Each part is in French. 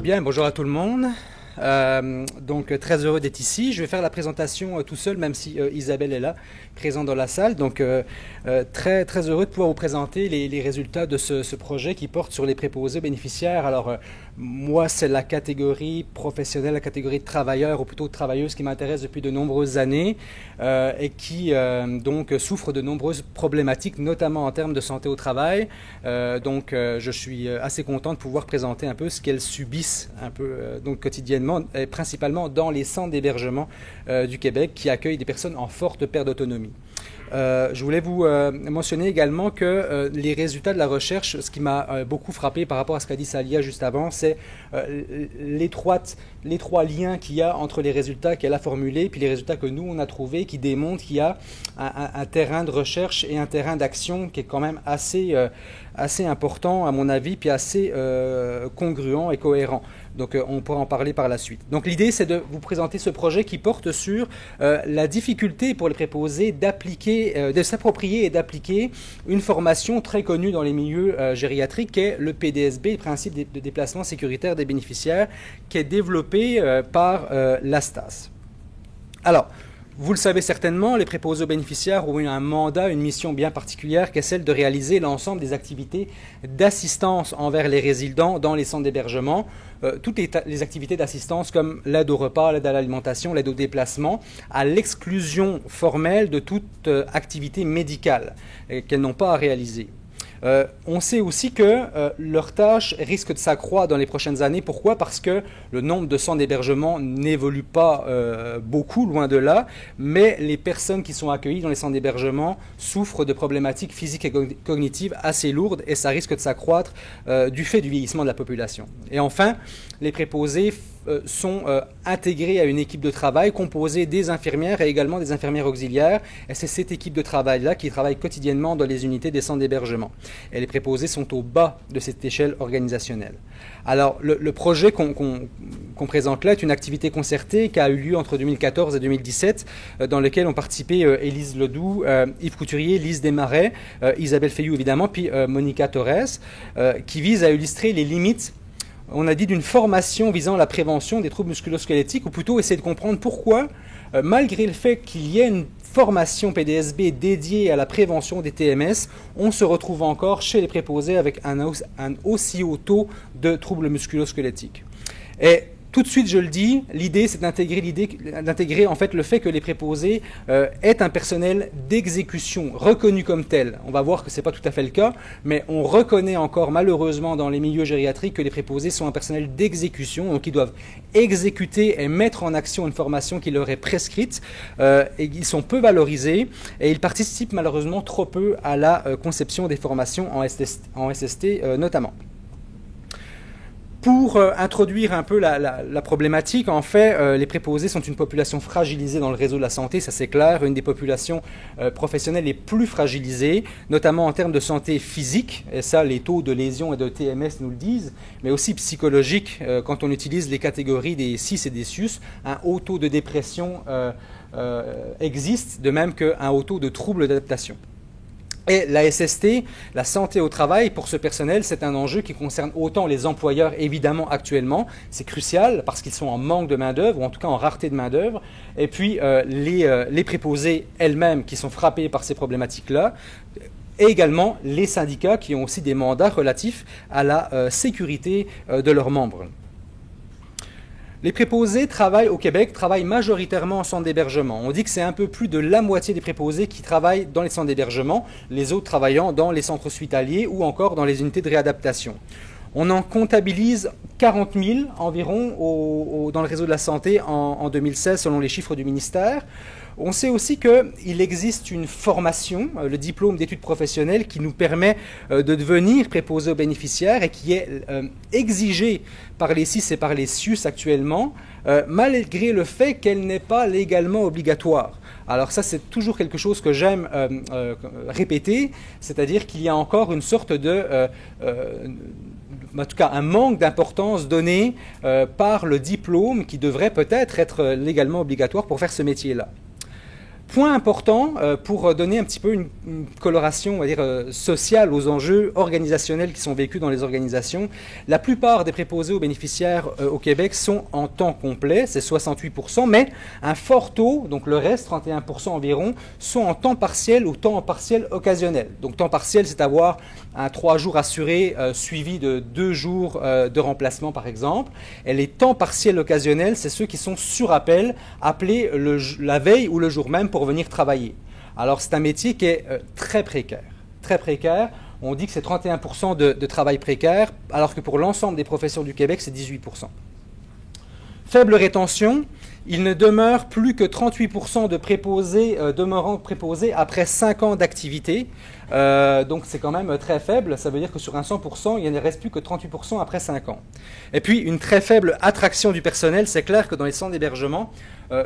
Bien, bonjour à tout le monde. Donc très heureux d'être ici. Je vais faire la présentation tout seul, même si Isabelle est là, présente dans la salle. Donc très heureux de pouvoir vous présenter les résultats de ce projet qui porte sur les préposés aux bénéficiaires. Alors moi, c'est la catégorie professionnelle, la catégorie de travailleurs ou plutôt de travailleuses qui m'intéresse depuis de nombreuses années et qui donc souffre de nombreuses problématiques, notamment en termes de santé au travail. Donc je suis assez content de pouvoir présenter un peu ce qu'elles subissent un peu donc quotidiennement, et principalement dans les centres d'hébergement du Québec qui accueillent des personnes en forte perte d'autonomie. Je voulais vous mentionner également que les résultats de la recherche, ce qui m'a beaucoup frappé par rapport à ce qu'a dit Salia juste avant, c'est les trois liens qu'il y a entre les résultats qu'elle a formulés puis les résultats que nous on a trouvés qui démontrent qu'il y a un terrain de recherche et un terrain d'action qui est quand même assez important à mon avis puis assez congruent et cohérent. Donc on pourra en parler par la suite. Donc l'idée c'est de vous présenter ce projet qui porte sur la difficulté pour les préposés d'appliquer, de s'approprier et d'appliquer une formation très connue dans les milieux gériatriques qui est le PDSB, le principe de déplacement sécuritaire des bénéficiaires, qui est développé par l'ASTAS. Alors, vous le savez certainement, les préposés aux bénéficiaires ont eu un mandat, une mission bien particulière qui est celle de réaliser l'ensemble des activités d'assistance envers les résidents dans les centres d'hébergement. Toutes les activités d'assistance comme l'aide au repas, l'aide à l'alimentation, l'aide au déplacement, à l'exclusion formelle de toute activité médicale qu'elles n'ont pas à réaliser. On sait aussi que leur tâche risque de s'accroître dans les prochaines années. Pourquoi? Parce que le nombre de centres d'hébergement n'évolue pas beaucoup, loin de là, mais les personnes qui sont accueillies dans les centres d'hébergement souffrent de problématiques physiques et cognitives assez lourdes et ça risque de s'accroître du fait du vieillissement de la population. Et enfin, les préposés sont intégrés à une équipe de travail composée des infirmières et également des infirmières auxiliaires. Et c'est cette équipe de travail-là qui travaille quotidiennement dans les unités des centres d'hébergement. Et les préposés sont au bas de cette échelle organisationnelle. Alors, le projet qu'on présente là est une activité concertée qui a eu lieu entre 2014 et 2017, dans lequel ont participé Élise Ledoux, Yves Couturier, Lise Desmarais, Isabelle Feilloux évidemment, puis Monica Torres, qui vise à illustrer les limites, on a dit, d'une formation visant la prévention des troubles musculo-squelettiques, ou plutôt essayer de comprendre pourquoi, malgré le fait qu'il y ait une formation PDSB dédiée à la prévention des TMS, on se retrouve encore chez les préposés avec un aussi haut taux de troubles musculo-squelettiques. Et tout de suite, je le dis, l'idée, c'est d'intégrer en fait le fait que les préposés aient un personnel d'exécution reconnu comme tel. On va voir que ce n'est pas tout à fait le cas, mais on reconnaît encore malheureusement dans les milieux gériatriques que les préposés sont un personnel d'exécution, donc ils doivent exécuter et mettre en action une formation qui leur est prescrite, et ils sont peu valorisés, et ils participent malheureusement trop peu à la conception des formations en SST notamment. Pour introduire un peu la problématique, en fait, les préposés sont une population fragilisée dans le réseau de la santé, ça c'est clair, une des populations professionnelles les plus fragilisées, notamment en termes de santé physique, et ça les taux de lésions et de TMS nous le disent, mais aussi psychologique, quand on utilise les catégories des CIS et des SUS, un haut taux de dépression existe, de même qu'un haut taux de troubles d'adaptation. Et la SST, la santé au travail, pour ce personnel, c'est un enjeu qui concerne autant les employeurs, évidemment, actuellement. C'est crucial parce qu'ils sont en manque de main-d'œuvre, ou en tout cas en rareté de main-d'œuvre. Et puis, les préposés elles-mêmes qui sont frappées par ces problématiques-là. Et également les syndicats qui ont aussi des mandats relatifs à la sécurité de leurs membres. Les préposés au Québec travaillent majoritairement en centre d'hébergement. On dit que c'est un peu plus de la moitié des préposés qui travaillent dans les centres d'hébergement, les autres travaillant dans les centres hospitaliers ou encore dans les unités de réadaptation. On en comptabilise 40 000 environ dans le réseau de la santé en 2016 selon les chiffres du ministère. On sait aussi qu'il existe une formation, le diplôme d'études professionnelles, qui nous permet de devenir préposé aux bénéficiaires et qui est exigé par les CIS et par les SUS actuellement, malgré le fait qu'elle n'est pas légalement obligatoire. Alors ça, c'est toujours quelque chose que j'aime répéter, c'est-à-dire qu'il y a encore une sorte de... en tout cas un manque d'importance donné par le diplôme qui devrait peut-être être légalement obligatoire pour faire ce métier-là. Point important pour donner un petit peu une coloration, on va dire, sociale aux enjeux organisationnels qui sont vécus dans les organisations. La plupart des préposés aux bénéficiaires au Québec sont en temps complet, c'est 68%, mais un fort taux, donc le reste, 31% environ, sont en temps partiel ou temps partiel occasionnel. Donc temps partiel, c'est avoir un 3 jours assuré suivi de 2 jours de remplacement par exemple. Et les temps partiels occasionnels, c'est ceux qui sont sur appel, appelés la veille ou le jour même pour venir travailler. Alors c'est un métier qui est très précaire. Très précaire. On dit que c'est 31% de travail précaire, alors que pour l'ensemble des professions du Québec, c'est 18%. Faible rétention, il ne demeure plus que 38% de préposés demeurant préposés après 5 ans d'activité. Donc c'est quand même très faible, ça veut dire que sur un 100%, il ne reste plus que 38% après 5 ans. Et puis une très faible attraction du personnel, c'est clair que dans les centres d'hébergement,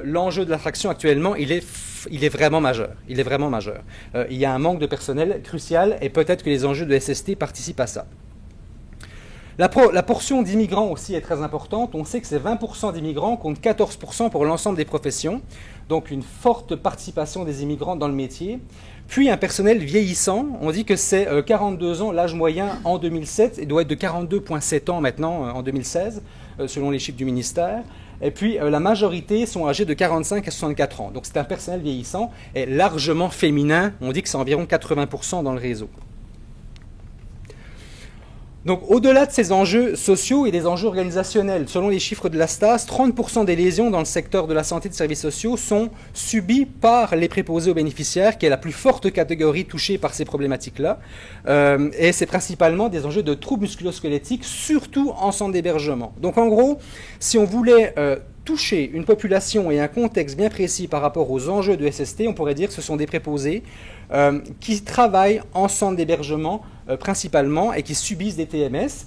l'enjeu de l'attraction actuellement, il est vraiment majeur. Il est vraiment majeur. Il y a un manque de personnel crucial et peut-être que les enjeux de SST participent à ça. La portion d'immigrants aussi est très importante. On sait que c'est 20% d'immigrants contre 14% pour l'ensemble des professions. Donc une forte participation des immigrants dans le métier. Puis un personnel vieillissant. On dit que c'est 42 ans l'âge moyen en 2007. Il doit être de 42,7 ans maintenant en 2016, selon les chiffres du ministère. Et puis la majorité sont âgés de 45 à 64 ans. Donc c'est un personnel vieillissant et largement féminin. On dit que c'est environ 80% dans le réseau. Donc, au-delà de ces enjeux sociaux et des enjeux organisationnels, selon les chiffres de la STAS, 30% des lésions dans le secteur de la santé et des services sociaux sont subies par les préposés aux bénéficiaires, qui est la plus forte catégorie touchée par ces problématiques-là. Et c'est principalement des enjeux de troubles musculo-squelettiques, surtout en centre d'hébergement. Donc, en gros, si on voulait toucher une population et un contexte bien précis par rapport aux enjeux de SST, on pourrait dire que ce sont des préposés qui travaillent en centre d'hébergement principalement et qui subissent des TMS.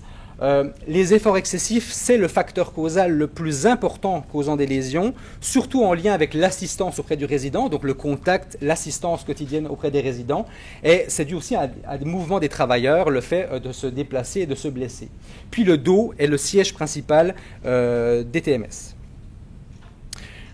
Les efforts excessifs, c'est le facteur causal le plus important causant des lésions, surtout en lien avec l'assistance auprès du résident, donc le contact, l'assistance quotidienne auprès des résidents. Et c'est dû aussi à des mouvements des travailleurs, le fait de se déplacer et de se blesser. Puis le dos est le siège principal des TMS.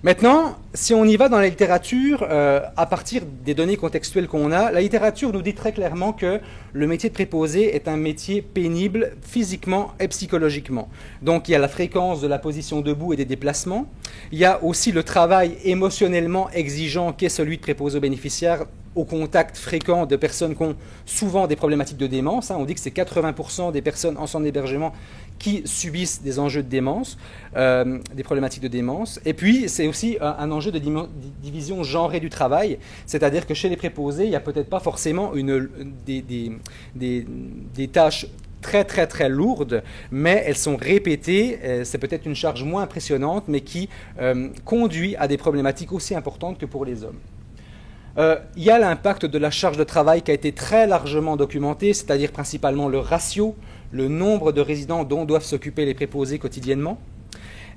Maintenant, si on y va dans la littérature, à partir des données contextuelles qu'on a, la littérature nous dit très clairement que le métier de préposé est un métier pénible physiquement et psychologiquement. Donc il y a la fréquence de la position debout et des déplacements. Il y a aussi le travail émotionnellement exigeant qu'est celui de préposé aux bénéficiaires au contact fréquent de personnes qui ont souvent des problématiques de démence. On dit que c'est 80% des personnes en centre d'hébergement qui subissent des enjeux de démence, des problématiques de démence. Et puis, c'est aussi un enjeu de division genrée du travail, c'est-à-dire que chez les préposés, il n'y a peut-être pas forcément des tâches très lourdes, mais elles sont répétées, c'est peut-être une charge moins impressionnante, mais qui conduit à des problématiques aussi importantes que pour les hommes. Il y a l'impact de la charge de travail qui a été très largement documenté, c'est-à-dire principalement le ratio, le nombre de résidents dont doivent s'occuper les préposés quotidiennement,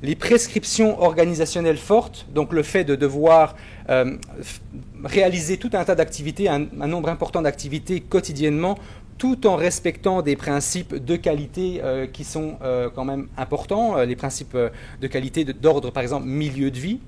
les prescriptions organisationnelles fortes, donc le fait de devoir réaliser tout un tas d'activités, un nombre important d'activités quotidiennement, tout en respectant des principes de qualité qui sont quand même importants, les principes de qualité d'ordre, par exemple, milieu de vie.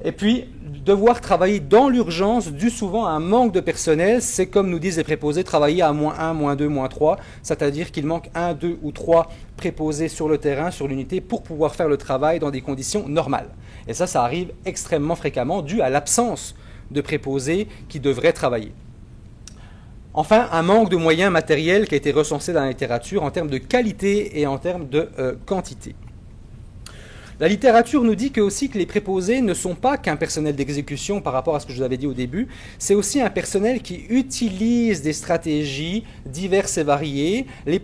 Et puis, devoir travailler dans l'urgence, dû souvent à un manque de personnel, c'est comme nous disent les préposés, travailler à -1, -2, -3, c'est-à-dire qu'il manque 1, 2 ou 3 préposés sur le terrain, sur l'unité, pour pouvoir faire le travail dans des conditions normales. Et ça arrive extrêmement fréquemment, dû à l'absence de préposés qui devraient travailler. Enfin, un manque de moyens matériels qui a été recensé dans la littérature en termes de qualité et en termes de quantité. La littérature nous dit aussi que les préposés ne sont pas qu'un personnel d'exécution par rapport à ce que je vous avais dit au début, c'est aussi un personnel qui utilise des stratégies diverses et variées, les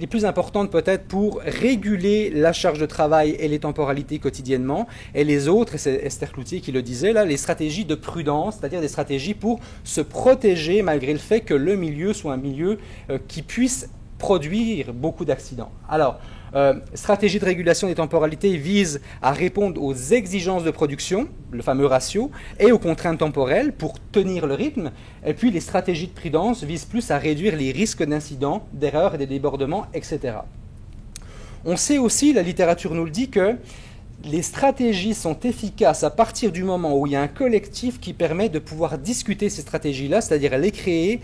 plus importantes peut-être pour réguler la charge de travail et les temporalités quotidiennement, et les autres, et c'est Esther Cloutier qui le disait, là, les stratégies de prudence, c'est-à-dire des stratégies pour se protéger malgré le fait que le milieu soit un milieu qui puisse produire beaucoup d'accidents. Alors, stratégie de régulation des temporalités vise à répondre aux exigences de production, le fameux ratio, et aux contraintes temporelles pour tenir le rythme. Et puis les stratégies de prudence visent plus à réduire les risques d'incidents, d'erreurs et de débordements, etc. On sait aussi, la littérature nous le dit, que les stratégies sont efficaces à partir du moment où il y a un collectif qui permet de pouvoir discuter ces stratégies-là, c'est-à-dire les créer,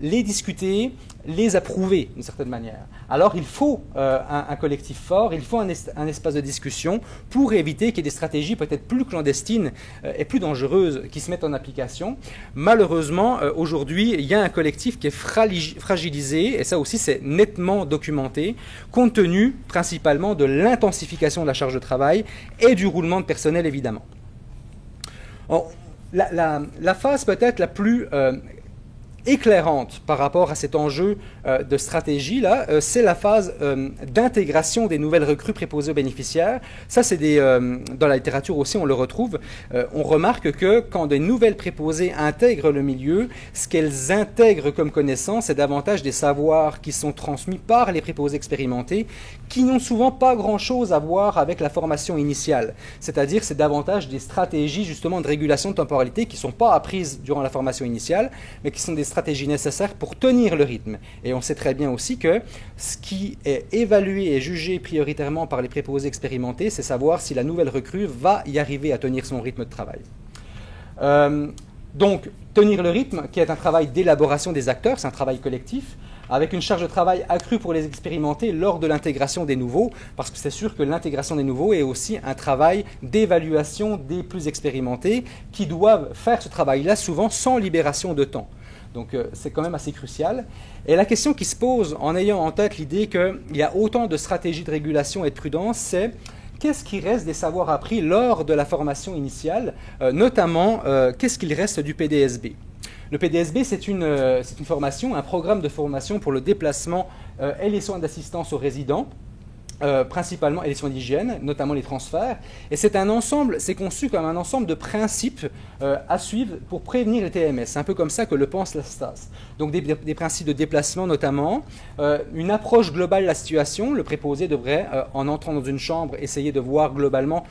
les discuter, les approuver d'une certaine manière. Alors il faut un collectif fort, il faut un espace de discussion pour éviter qu'il y ait des stratégies peut-être plus clandestines et plus dangereuses qui se mettent en application. Malheureusement, aujourd'hui, il y a un collectif qui est fragilisé, et ça aussi c'est nettement documenté, compte tenu principalement de l'intensification de la charge de travail et du roulement de personnel évidemment. La phase peut-être la plus éclairante par rapport à cet enjeu de stratégie-là, c'est la phase d'intégration des nouvelles recrues préposées aux bénéficiaires. Ça, c'est dans la littérature aussi, on le retrouve. On remarque que quand des nouvelles préposées intègrent le milieu, ce qu'elles intègrent comme connaissance, c'est davantage des savoirs qui sont transmis par les préposés expérimentés, qui n'ont souvent pas grand-chose à voir avec la formation initiale. C'est-à-dire, c'est davantage des stratégies justement de régulation de temporalité qui ne sont pas apprises durant la formation initiale, mais qui sont des stratégies nécessaires pour tenir le rythme. Et on sait très bien aussi que ce qui est évalué et jugé prioritairement par les préposés expérimentés, c'est savoir si la nouvelle recrue va y arriver à tenir son rythme de travail. Donc, tenir le rythme, qui est un travail d'élaboration des acteurs, c'est un travail collectif, avec une charge de travail accrue pour les expérimentés lors de l'intégration des nouveaux, parce que c'est sûr que l'intégration des nouveaux est aussi un travail d'évaluation des plus expérimentés, qui doivent faire ce travail-là souvent sans libération de temps. Donc c'est quand même assez crucial. Et la question qui se pose en ayant en tête l'idée qu'il y a autant de stratégies de régulation et de prudence, c'est qu'est-ce qui reste des savoirs appris lors de la formation initiale, notamment qu'est-ce qu'il reste du PDSB. Le PDSB, c'est une formation, un programme de formation pour le déplacement et les soins d'assistance aux résidents, principalement, et les soins d'hygiène, notamment les transferts. Et c'est conçu comme un ensemble de principes à suivre pour prévenir les TMS. C'est un peu comme ça que le pense la STAS. Donc des principes de déplacement notamment, une approche globale de la situation. Le préposé devrait, en entrant dans une chambre, essayer de voir globalement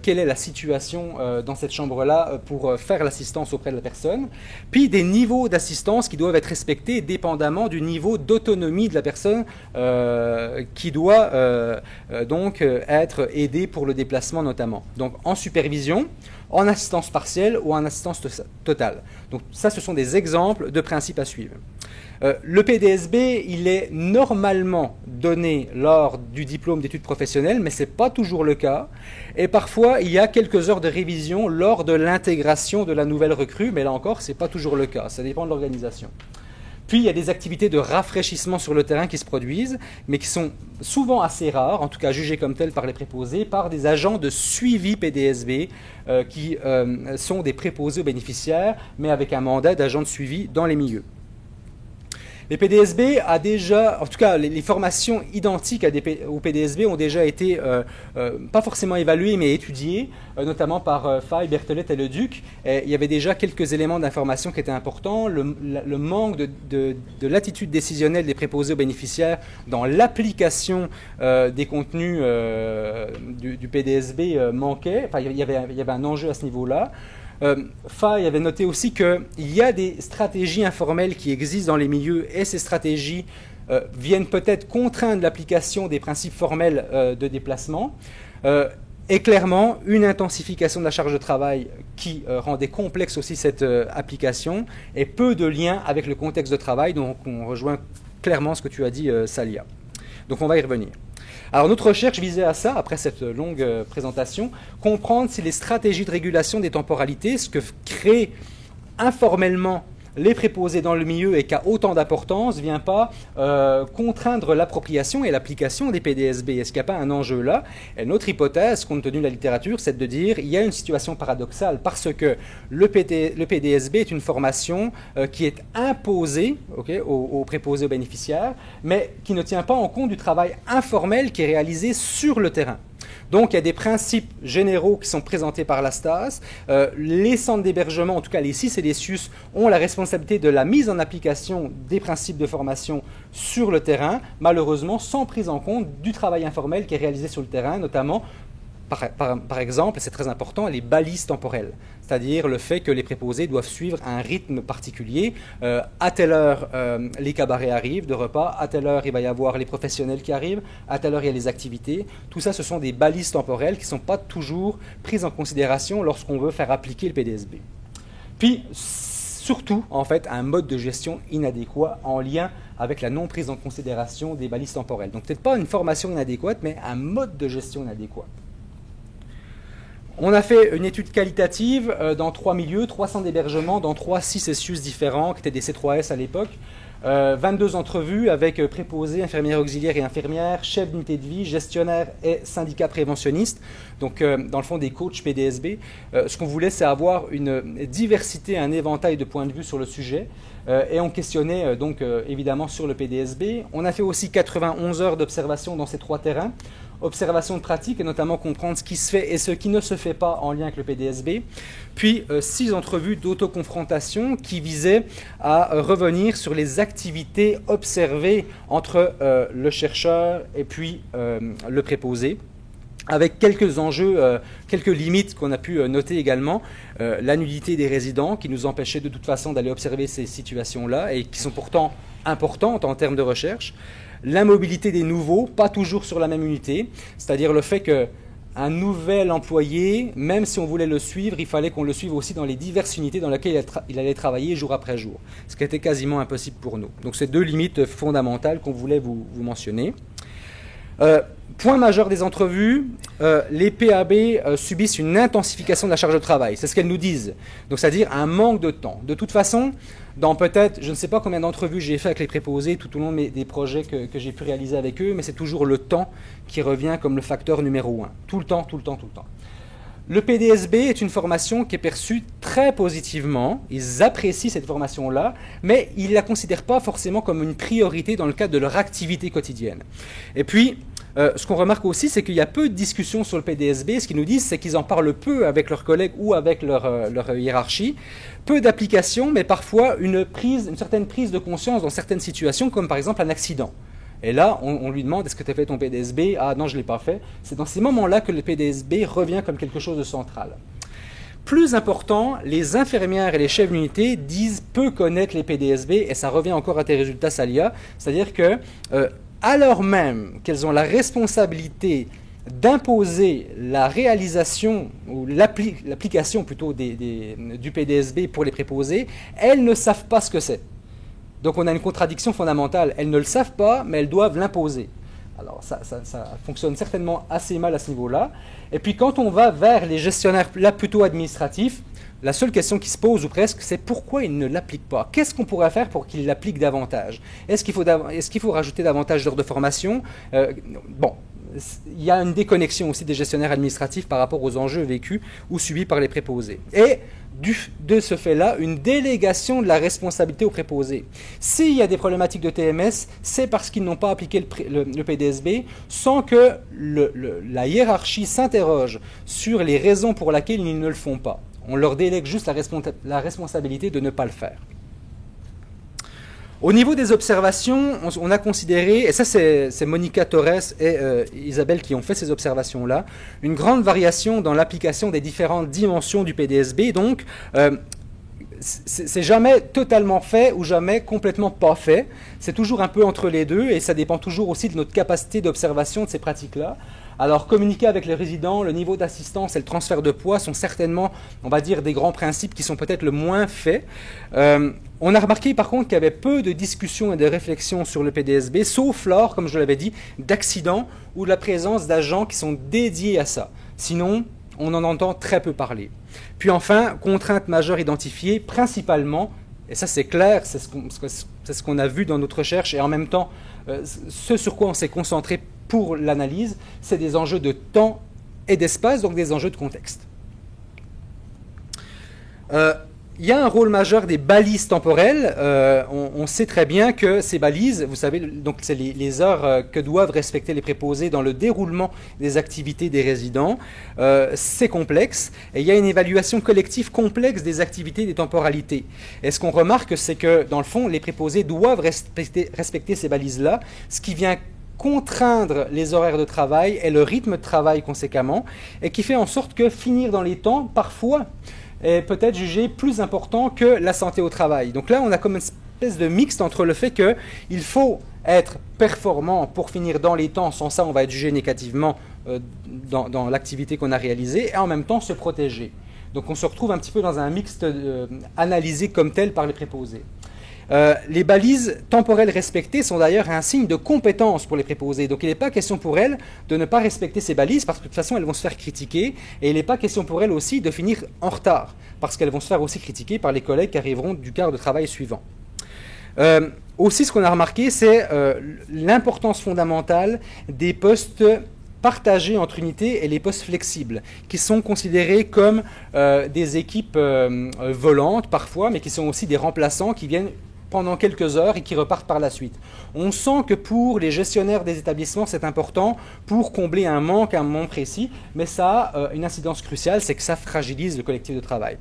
quelle est la situation dans cette chambre-là pour faire l'assistance auprès de la personne. Puis des niveaux d'assistance qui doivent être respectés dépendamment du niveau d'autonomie de la personne qui doit donc être aidé pour le déplacement notamment. Donc en supervision, en assistance partielle ou en assistance totale. Donc ça, ce sont des exemples de principes à suivre. Le PDSB, il est normalement donné lors du diplôme d'études professionnelles, mais ce n'est pas toujours le cas. Et parfois, il y a quelques heures de révision lors de l'intégration de la nouvelle recrue, mais là encore, ce n'est pas toujours le cas. Ça dépend de l'organisation. Puis, il y a des activités de rafraîchissement sur le terrain qui se produisent, mais qui sont souvent assez rares, en tout cas jugées comme telles par les préposés, par des agents de suivi PDSB qui sont des préposés aux bénéficiaires, mais avec un mandat d'agent de suivi dans les milieux. Les PDSB a déjà, en tout cas les formations identiques au PDSB ont déjà été pas forcément évaluées mais étudiées, notamment par Faye, Berthelette et Leduc. Et il y avait déjà quelques éléments d'information qui étaient importants, le manque de l'attitude décisionnelle des préposés aux bénéficiaires dans l'application des contenus du PDSB manquait, enfin il y avait un enjeu à ce niveau-là. Faye avait noté aussi qu'il y a des stratégies informelles qui existent dans les milieux et ces stratégies viennent peut-être contraindre l'application des principes formels de déplacement et clairement une intensification de la charge de travail qui rendait complexe aussi cette application et peu de lien avec le contexte de travail, donc on rejoint clairement ce que tu as dit Salia. Donc on va y revenir. Alors notre recherche visait à ça, après cette longue présentation, comprendre si les stratégies de régulation des temporalités, ce que créent informellement les préposés dans le milieu et qui a autant d'importance, ne vient pas contraindre l'appropriation et l'application des PDSB. Est-ce qu'il n'y a pas un enjeu là? Et notre hypothèse, compte tenu de la littérature, c'est de dire qu'il y a une situation paradoxale parce que le PDSB est une formation qui est imposée aux préposés aux bénéficiaires, mais qui ne tient pas en compte du travail informel qui est réalisé sur le terrain. Donc, il y a des principes généraux qui sont présentés par la STAS. Les centres d'hébergement, en tout cas les CIS et les SUS, ont la responsabilité de la mise en application des principes de formation sur le terrain, malheureusement sans prise en compte du travail informel qui est réalisé sur le terrain, notamment par exemple, c'est très important, les balises temporelles, c'est-à-dire le fait que les préposés doivent suivre un rythme particulier. À telle heure, les cabarets arrivent de repas, à telle heure, il va y avoir les professionnels qui arrivent, à telle heure, il y a les activités. Tout ça, ce sont des balises temporelles qui ne sont pas toujours prises en considération lorsqu'on veut faire appliquer le PDSB. Puis, surtout, en fait, un mode de gestion inadéquat en lien avec la non prise en considération des balises temporelles. Donc, peut-être pas une formation inadéquate, mais un mode de gestion inadéquat. On a fait une étude qualitative dans 3 milieux, 300 d'hébergements dans 3 CCSUS différents, qui étaient des C3S à l'époque. 22 entrevues avec préposés, infirmières auxiliaires et infirmières, chefs d'unité de vie, gestionnaires et syndicats préventionnistes, donc dans le fond des coachs PDSB. Ce qu'on voulait, c'est avoir une diversité, un éventail de points de vue sur le sujet, et on questionnait donc évidemment sur le PDSB. On a fait aussi 91 heures d'observation dans ces 3 terrains, observation de pratique et notamment comprendre ce qui se fait et ce qui ne se fait pas en lien avec le PDSB, puis 6 entrevues d'autoconfrontation qui visaient à revenir sur les activités observées entre le chercheur et puis le préposé, avec quelques enjeux, quelques limites qu'on a pu noter également. La nudité des résidents qui nous empêchait de toute façon d'aller observer ces situations-là et qui sont pourtant importantes en termes de recherche. La mobilité des nouveaux, pas toujours sur la même unité, c'est-à-dire le fait qu'un nouvel employé, même si on voulait le suivre, il fallait qu'on le suive aussi dans les diverses unités dans lesquelles il allait travailler jour après jour, ce qui était quasiment impossible pour nous. Donc c'est 2 limites fondamentales qu'on voulait vous mentionner. Point majeur des entrevues, les PAB subissent une intensification de la charge de travail, c'est ce qu'elles nous disent. Donc c'est-à-dire un manque de temps. De toute façon, dans peut-être, je ne sais pas combien d'entrevues j'ai fait avec les préposés tout au long des projets que j'ai pu réaliser avec eux, mais c'est toujours le temps qui revient comme le facteur numéro 1. Tout le temps, tout le temps, tout le temps. Le PDSB est une formation qui est perçue très positivement. Ils apprécient cette formation-là, mais ils ne la considèrent pas forcément comme une priorité dans le cadre de leur activité quotidienne. Et puis, ce qu'on remarque aussi, c'est qu'il y a peu de discussions sur le PDSB. Ce qu'ils nous disent, c'est qu'ils en parlent peu avec leurs collègues ou avec leur hiérarchie. Peu d'applications, mais parfois une certaine prise de conscience dans certaines situations, comme par exemple un accident. Et là, on lui demande, est-ce que tu as fait ton PDSB? Ah non, je ne l'ai pas fait. C'est dans ces moments-là que le PDSB revient comme quelque chose de central. Plus important, les infirmières et les chefs d'unité disent peu connaître les PDSB, et ça revient encore à tes résultats, Salia, c'est-à-dire que, alors même qu'elles ont la responsabilité d'imposer la réalisation, ou l'application plutôt du PDSB pour les préposés, elles ne savent pas ce que c'est. Donc on a une contradiction fondamentale. Elles ne le savent pas, mais elles doivent l'imposer. Alors ça fonctionne certainement assez mal à ce niveau-là. Et puis quand on va vers les gestionnaires là plutôt administratifs, la seule question qui se pose ou presque, c'est pourquoi ils ne l'appliquent pas? Qu'est-ce qu'on pourrait faire pour qu'ils l'appliquent davantage? Est-ce qu'il faut rajouter davantage d'heures de formation? Bon, il y a une déconnexion aussi des gestionnaires administratifs par rapport aux enjeux vécus ou subis par les préposés. Et de ce fait-là, une délégation de la responsabilité aux préposés. S'il y a des problématiques de TMS, c'est parce qu'ils n'ont pas appliqué le PDSB sans que la hiérarchie s'interroge sur les raisons pour lesquelles ils ne le font pas. On leur délègue juste la responsabilité de ne pas le faire. Au niveau des observations, on a considéré, et ça c'est Monica Torres et Isabelle qui ont fait ces observations-là, une grande variation dans l'application des différentes dimensions du PDSB. Donc, c'est jamais totalement fait ou jamais complètement pas fait. C'est toujours un peu entre les deux et ça dépend toujours aussi de notre capacité d'observation de ces pratiques-là. Alors, communiquer avec les résidents, le niveau d'assistance et le transfert de poids sont certainement, on va dire, des grands principes qui sont peut-être le moins faits. On a remarqué par contre qu'il y avait peu de discussions et de réflexions sur le PDSB, sauf lors, comme je l'avais dit, d'accidents ou de la présence d'agents qui sont dédiés à ça. Sinon, on en entend très peu parler. Puis enfin, contraintes majeures identifiées, principalement, et ça c'est clair, c'est ce qu'on a vu dans notre recherche, et en même temps, ce sur quoi on s'est concentré pour l'analyse, c'est des enjeux de temps et d'espace, donc des enjeux de contexte. Il y a un rôle majeur des balises temporelles. On sait très bien que ces balises, vous savez, donc c'est les heures que doivent respecter les préposés dans le déroulement des activités des résidents. C'est complexe et il y a une évaluation collective complexe des activités et des temporalités. Et ce qu'on remarque, c'est que dans le fond, les préposés doivent respecter ces balises-là, ce qui vient contraindre les horaires de travail et le rythme de travail conséquemment, et qui fait en sorte que finir dans les temps, parfois, est peut-être jugé plus important que la santé au travail. Donc là, on a comme une espèce de mixte entre le fait qu'il faut être performant pour finir dans les temps, sans ça on va être jugé négativement dans l'activité qu'on a réalisée, et en même temps se protéger. Donc on se retrouve un petit peu dans un mixte analysé comme tel par les préposés. Les balises temporelles respectées sont d'ailleurs un signe de compétence pour les préposés. Donc il n'est pas question pour elles de ne pas respecter ces balises parce que de toute façon elles vont se faire critiquer, et il n'est pas question pour elles aussi de finir en retard parce qu'elles vont se faire aussi critiquer par les collègues qui arriveront du quart de travail suivant. Aussi, ce qu'on a remarqué, c'est l'importance fondamentale des postes partagés entre unités et les postes flexibles, qui sont considérés comme des équipes volantes parfois, mais qui sont aussi des remplaçants qui viennent pendant quelques heures et qui repartent par la suite. On sent que pour les gestionnaires des établissements, c'est important pour combler un manque à un moment précis, mais ça a une incidence cruciale, c'est que ça fragilise le collectif de travail.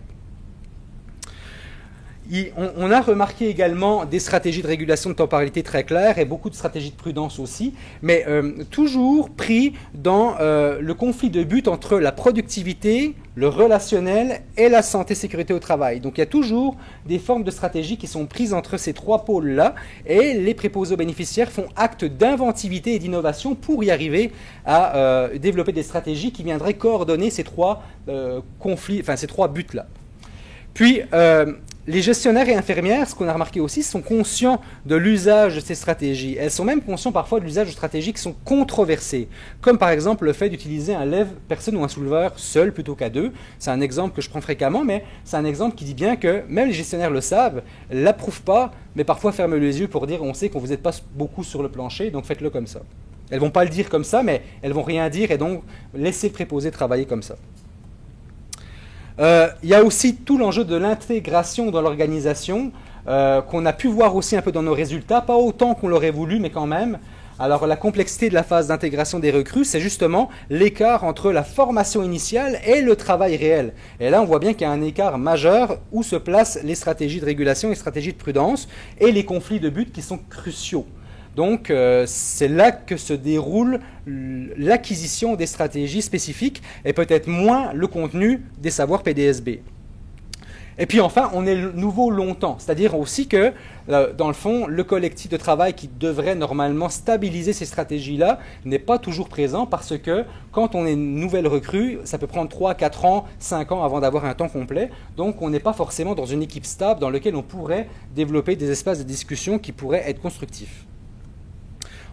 On a remarqué également des stratégies de régulation de temporalité très claires et beaucoup de stratégies de prudence aussi, mais toujours pris dans le conflit de but entre la productivité, le relationnel et la santé-sécurité au travail. Donc il y a toujours des formes de stratégies qui sont prises entre ces trois pôles-là, et les préposés aux bénéficiaires font acte d'inventivité et d'innovation pour y arriver à développer des stratégies qui viendraient coordonner ces trois conflits, enfin ces trois buts-là. Puis, les gestionnaires et infirmières, ce qu'on a remarqué aussi, sont conscients de l'usage de ces stratégies. Elles sont même conscientes parfois de l'usage de stratégies qui sont controversées, comme par exemple le fait d'utiliser un lève-personne ou un souleveur seul plutôt qu'à deux. C'est un exemple que je prends fréquemment, mais c'est un exemple qui dit bien que même les gestionnaires le savent, ne l'approuvent pas, mais parfois ferment les yeux pour dire on sait qu'on vous aide pas beaucoup sur le plancher, donc faites-le comme ça. Elles ne vont pas le dire comme ça, mais elles ne vont rien dire, et donc laissez le préposé travailler comme ça. Il y a aussi tout l'enjeu de l'intégration dans l'organisation, qu'on a pu voir aussi un peu dans nos résultats, pas autant qu'on l'aurait voulu, mais quand même. Alors la complexité de la phase d'intégration des recrues, c'est justement l'écart entre la formation initiale et le travail réel. Et là, on voit bien qu'il y a un écart majeur où se placent les stratégies de régulation et les stratégies de prudence, et les conflits de but qui sont cruciaux. Donc, c'est là que se déroule l'acquisition des stratégies spécifiques et peut-être moins le contenu des savoirs PDSB. Et puis enfin, on est nouveau longtemps, c'est-à-dire aussi que, dans le fond, le collectif de travail qui devrait normalement stabiliser ces stratégies-là n'est pas toujours présent parce que quand on est une nouvelle recrue, ça peut prendre 3, 4 ans, 5 ans avant d'avoir un temps complet. Donc on n'est pas forcément dans une équipe stable dans laquelle on pourrait développer des espaces de discussion qui pourraient être constructifs.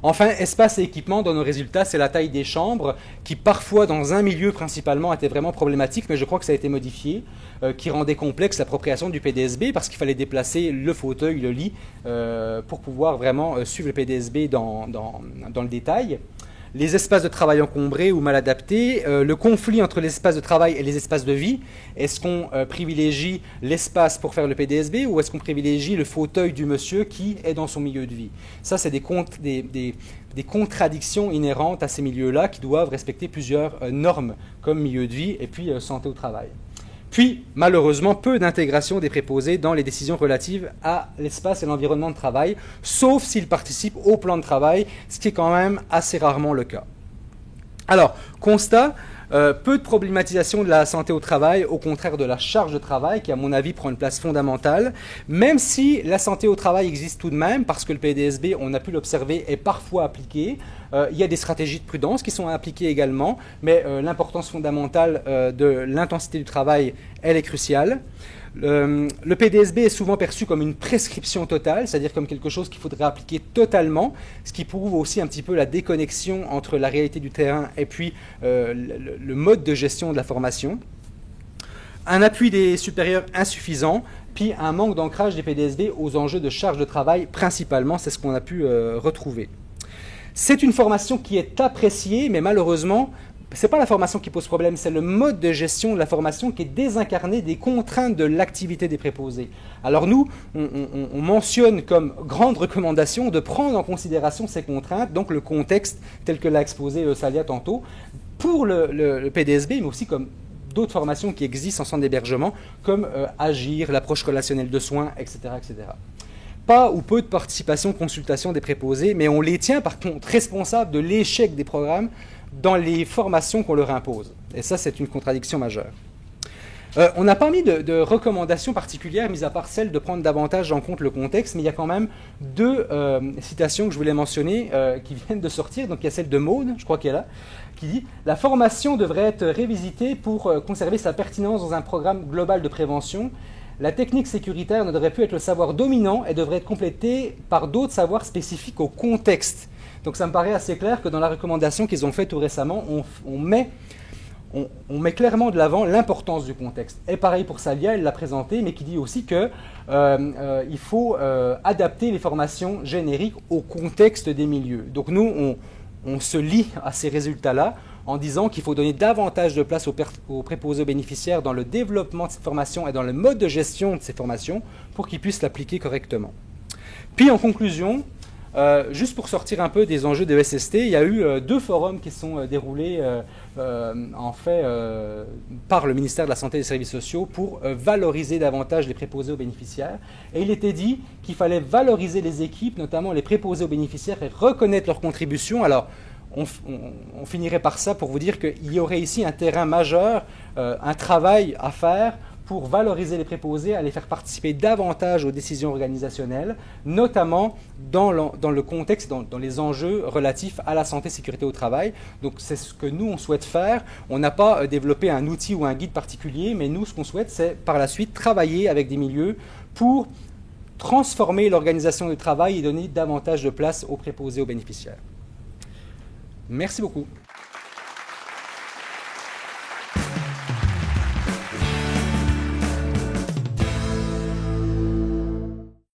Enfin, espace et équipement, dans nos résultats, c'est la taille des chambres, qui parfois, dans un milieu principalement, était vraiment problématique, mais je crois que ça a été modifié, qui rendait complexe l'appropriation du PDSB, parce qu'il fallait déplacer le fauteuil, le lit, pour pouvoir vraiment suivre le PDSB dans le détail. Les espaces de travail encombrés ou mal adaptés, le conflit entre les espaces de travail et les espaces de vie. Est-ce qu'on privilégie l'espace pour faire le PDSB ou est-ce qu'on privilégie le fauteuil du monsieur qui est dans son milieu de vie? Ça, c'est des contradictions inhérentes à ces milieux-là qui doivent respecter plusieurs normes comme milieu de vie et puis santé au travail. Puis, malheureusement, peu d'intégration des préposés dans les décisions relatives à l'espace et l'environnement de travail, sauf s'ils participent au plan de travail, ce qui est quand même assez rarement le cas. Alors, constat, peu de problématisation de la santé au travail, au contraire de la charge de travail, qui à mon avis prend une place fondamentale, même si la santé au travail existe tout de même, parce que le PDSB, on a pu l'observer, est parfois appliqué. Il y a des stratégies de prudence qui sont appliquées également, mais l'importance fondamentale de l'intensité du travail, elle est cruciale. Le PDSB est souvent perçu comme une prescription totale, c'est-à-dire comme quelque chose qu'il faudrait appliquer totalement, ce qui prouve aussi un petit peu la déconnexion entre la réalité du terrain et puis le mode de gestion de la formation. Un appui des supérieurs insuffisant, puis un manque d'ancrage des PDSB aux enjeux de charge de travail principalement, c'est ce qu'on a pu retrouver. C'est une formation qui est appréciée, mais malheureusement, ce n'est pas la formation qui pose problème, c'est le mode de gestion de la formation qui est désincarné des contraintes de l'activité des préposés. Alors nous, on mentionne comme grande recommandation de prendre en considération ces contraintes, donc le contexte tel que l'a exposé Salia tantôt, pour le PDSB, mais aussi comme d'autres formations qui existent en centre d'hébergement, comme Agir, l'approche relationnelle de soins, etc., etc. pas ou peu de participation, consultation des préposés, mais on les tient par contre responsables de l'échec des programmes dans les formations qu'on leur impose. Et ça, c'est une contradiction majeure. On n'a pas mis de recommandations particulières, mis à part celle de prendre davantage en compte le contexte, mais il y a quand même deux citations que je voulais mentionner qui viennent de sortir. Donc il y a celle de Maud, je crois qu'elle est là, qui dit « La formation devrait être révisitée pour conserver sa pertinence dans un programme global de prévention. La technique sécuritaire ne devrait plus être le savoir dominant et devrait être complétée par d'autres savoirs spécifiques au contexte. » Donc ça me paraît assez clair que dans la recommandation qu'ils ont faite tout récemment, on met clairement de l'avant l'importance du contexte. Et pareil pour Salia, elle l'a présenté, mais qui dit aussi qu'il faut adapter les formations génériques au contexte des milieux. Donc nous, on se lie à ces résultats-là en disant qu'il faut donner davantage de place aux préposés aux bénéficiaires dans le développement de cette formation et dans le mode de gestion de ces formations pour qu'ils puissent l'appliquer correctement. Puis en conclusion, juste pour sortir un peu des enjeux de SST, il y a eu deux forums qui sont déroulés en fait par le ministère de la Santé et des Services sociaux pour valoriser davantage les préposés aux bénéficiaires. Et il était dit qu'il fallait valoriser les équipes, notamment les préposés aux bénéficiaires, et reconnaître leur contribution. Alors, on finirait par ça pour vous dire qu'il y aurait ici un terrain majeur, un travail à faire pour valoriser les préposés, à les faire participer davantage aux décisions organisationnelles, notamment dans le contexte, dans les enjeux relatifs à la santé et sécurité au travail. Donc c'est ce que nous, on souhaite faire. On n'a pas développé un outil ou un guide particulier, mais nous, ce qu'on souhaite, c'est par la suite travailler avec des milieux pour transformer l'organisation du travail et donner davantage de place aux préposés aux bénéficiaires. Merci beaucoup.